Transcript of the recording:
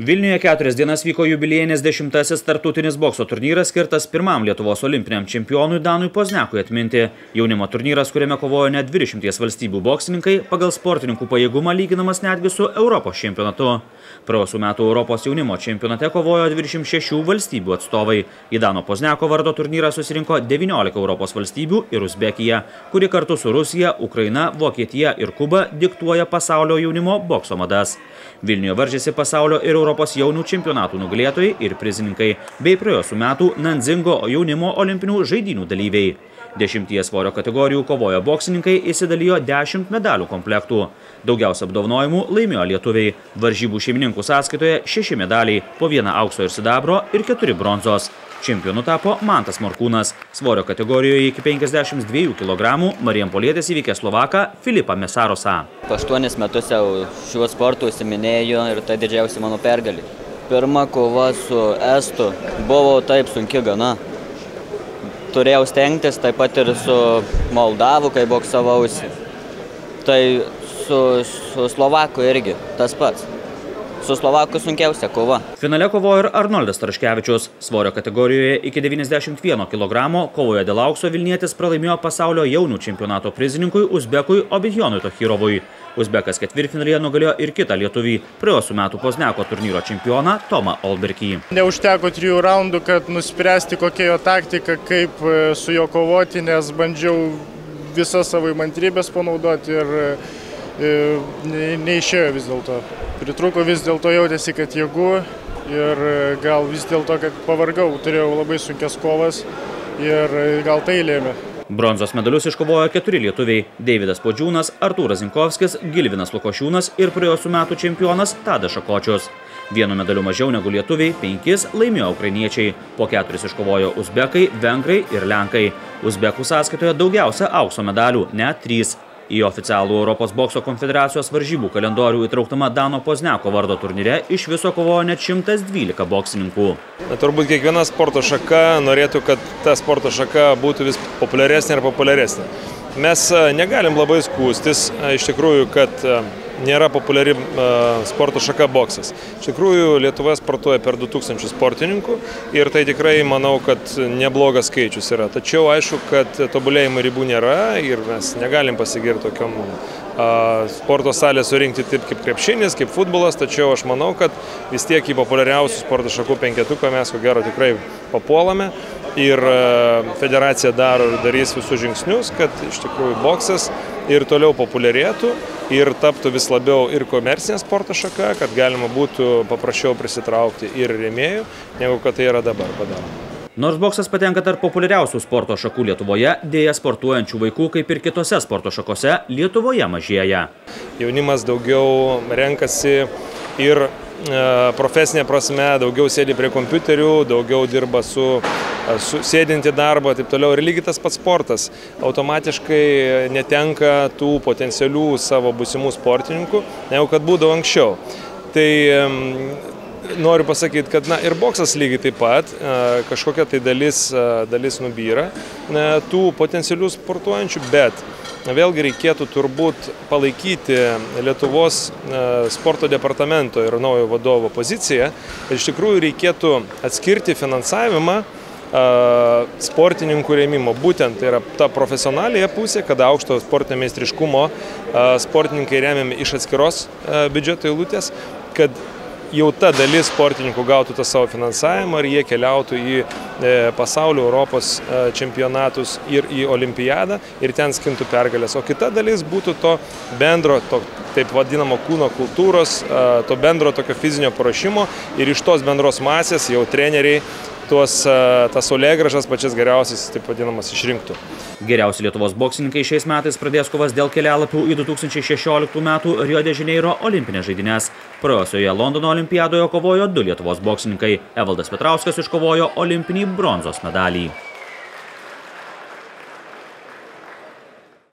Vilniuje 4 dienas vyko jubiliejinis 10-asis tarptautinis bokso turnyras skirtas pirmam Lietuvos olimpiniam čempionui Danui Poznekui atminti. Jaunimo turnyras, kuriame kovojo net 20 valstybių boksininkai, pagal sportininkų pajėgumą lyginamas netgi su Europos čempionatu. Praėjusių metų Europos jaunimo čempionate kovojo 26 valstybių atstovai. Į Dano Pozneko vardo turnyrą susirinko 19 Europos valstybių ir Uzbekija, kuri kartu su Rusija, Ukraina, Vokietija ir Kuba diktuoja pasaulio jaunimo bokso madas. Vilniuje varžėsi pasaulio ir Europos jaunių čempionatų nugalėtojai ir prizininkai, bei praėjusių metų Nanzingo jaunimo olimpinių žaidynių dalyviai. 10 svorio kategorijų kovojo boksininkai įsidalijo 10 medalių komplektų. Daugiausia apdovanojimų laimėjo lietuviai. Varžybų šeimininkų sąskaitoje 6 medaliai, po 1 aukso ir sidabro ir 4 bronzos. Čempionu tapo Mantas Morkūnas. Svorio kategorijoje iki 52 kg Marijampolietis įveikė Slovaką Filipą Mesarosą. 8 metus jau šiuo sportu užsiiminėju ir tai didžiausia mano pergalė. Pirma kova su Estu buvo taip sunki gana. Turėjau stengtis taip pat ir su Moldavu, kai boksavausi. Tai su Slovaku irgi tas pats. Su Slovaku sunkiausia kova. Finale kovojo ir Arnoldas Traškevičius. Svorio kategorijoje iki 91 kg kovoje dėl aukso vilnietis pralaimėjo pasaulio jaunių čempionato prizininkui Uzbekui Obidjonui Tochirovui. Uzbekas ketvirtfinalyje nugalėjo ir kitą lietuvį, praėjusių metų Pozneko turnyro čempioną Tomą Olberkį. Neužteko 3 raundų, kad nuspręsti kokia jo taktika, kaip su juo kovoti, nes bandžiau visas savo įmantrybės panaudoti ir neišėjo vis dėlto. Pritruko vis dėlto, jautėsi, kad jėgų ir gal vis dėlto, kad pavargau, turėjau labai sunkias kovas ir gal tai lėmė. Bronzos medalius iškovojo 4 lietuviai – Deividas Podžiūnas, Artūras Zinkovskis, Gilvinas Lukošiūnas ir praėjusių metų čempionas Tadas Šakočius. 1 medaliu mažiau negu lietuviai, 5 laimėjo ukrainiečiai. Po 4 iškovojo uzbekai, vengrai ir lenkai. Uzbekų sąskaitoje daugiausia aukso medalių, net 3. Į oficialų Europos bokso konfederacijos varžybų kalendorių įtrauktama Dano Pozneko vardo turnyre iš viso kovojo net 112 boksininkų. Turbūt kiekviena sporto šaka norėtų, kad ta sporto šaka būtų vis populiaresnė ir populiaresnė. Mes negalim labai skųstis, iš tikrųjų, kad nėra populiari sporto šaka boksas. Iš tikrųjų, Lietuvoje sportuoja per 2000 sportininkų ir tai tikrai manau, kad neblogas skaičius yra. Tačiau aišku, kad tobulėjimo ribų nėra ir mes negalim pasigirti tokiom sporto salę surinkti taip kaip krepšinis, kaip futbolas, tačiau aš manau, kad vis tiek į populiariausių sporto šakų penketuką mes ko gero tikrai papuolame ir federacija darys visus žingsnius, kad iš tikrųjų boksas ir toliau populiarėtų ir taptų vis labiau ir komercinė sporto šaka, kad galima būtų paprasčiau prisitraukti ir rėmėjų, negu kad tai yra dabar padaroma. Nors boksas patenka tarp populiariausių sporto šakų Lietuvoje, dėja sportuojančių vaikų, kaip ir kitose sporto šakose, Lietuvoje mažėja. Jaunimas daugiau renkasi ir profesinė prasme, daugiau sėdi prie kompiuterių, daugiau dirba su sėdinti darbą, taip toliau. Ir lygiai tas pats sportas automatiškai netenka tų potencialių savo būsimų sportininkų, negu kad būdavo anksčiau. Tai noriu pasakyti, kad ir boksas lygiai taip pat, kažkokia tai dalis nubyra tų potencialių sportuojančių, bet vėlgi reikėtų turbūt palaikyti Lietuvos sporto departamento ir naujo vadovo poziciją, kad iš tikrųjų reikėtų atskirti finansavimą sportininkų rėmimo. Būtent tai yra ta profesionalija pusė, kada aukšto sportinio meistriškumo sportininkai remiami iš atskiros biudžeto eilutės, kad jau ta dalis sportininkų gautų tą savo finansavimą ir jie keliautų į pasaulio Europos čempionatus ir į olimpiadą ir ten skintų pergalės. O kita dalis būtų to bendro, taip vadinamo kūno kultūros, to bendro tokio fizinio paruošimo ir iš tos bendros masės jau treneriai tas saulėgrąžas pačias geriausias, taip vadinamas, išrinktų. Geriausi Lietuvos boksininkai šiais metais pradės kovas dėl kelialapių į 2016 metų Rio de Janeiro olimpinės žaidynės. Praėjusioje Londono olimpiadoje kovojo 2 Lietuvos boksininkai. Evaldas Petrauskas iškovojo olimpinį bronzos medalį.